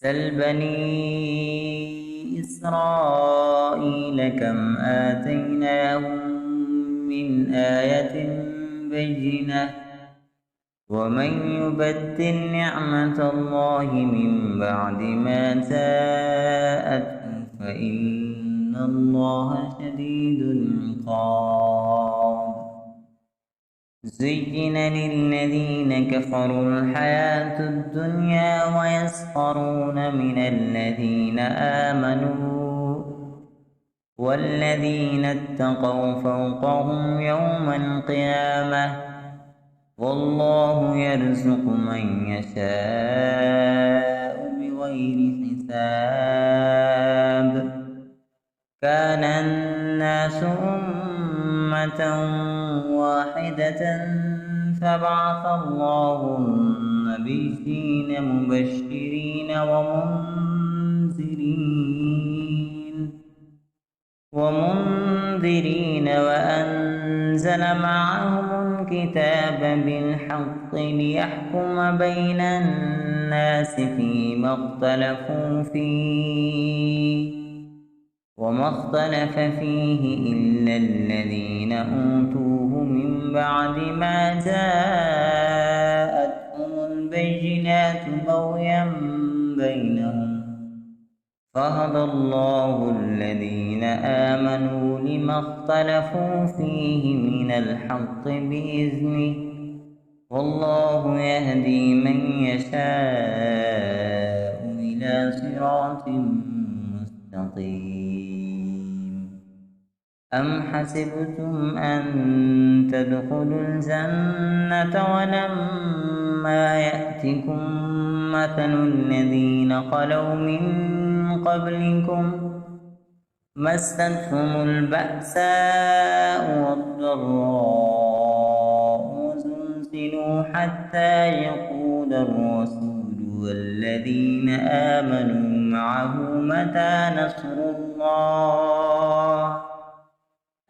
سل بني إسرائيل كم آتيناهم من آية بينة ومن يبدل نعمة الله من بعد ما جاءته فإن الله شديد العقاب. زين للذين كفروا الحياة الدنيا ويسخرون من الذين آمنوا والذين اتقوا فوقهم يوم القيامة والله يرزق من يشاء بغير حساب. كان الناس أمة واحدة فبعث الله النبيين مبشرين ومنذرين وأنزل معهم الكتاب بالحق ليحكم بين الناس فيما اختلفوا فيه وما اختلف فيه إلا الذين أوتوه من بعد ما جاءتهم البينات بغيا بينهم فهدى الله الذين آمنوا لما اختلفوا فيه من الحق بإذنه والله يهدي من يشاء إلى صراط مستقيم. أم حسبتم أن تدخلوا الجنة ولما يأتكم مثل الذين خلوا من قبلكم مستهم البأساء والضراء وزلزلوا حتى يقول الرسول والذين آمنوا معه متى نصر الله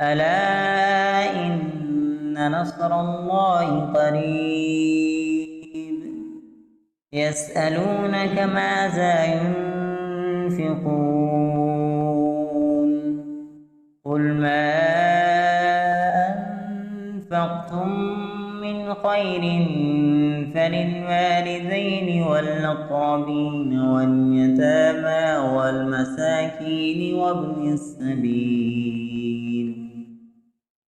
ألا إن نصر الله قريب. يسألونك ماذا ينفقون قل ما أنفقتم من خير فللوالدين والأقربين واليتامى والمساكين وابن السبيل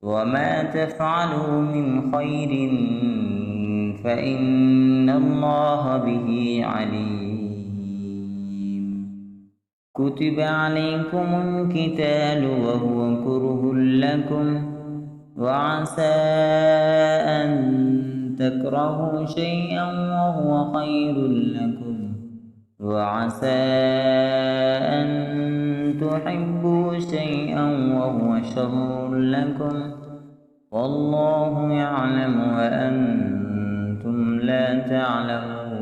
وما تفعلوا من خير فإن الله به عليم. كتب عليكم القتال وهو كره لكم وعسى أن تكرهوا شيئا وهو خير لكم وعسى أن تحبوا شيئا وهو شر لكم والله يعلم وأنتم لا تعلمون.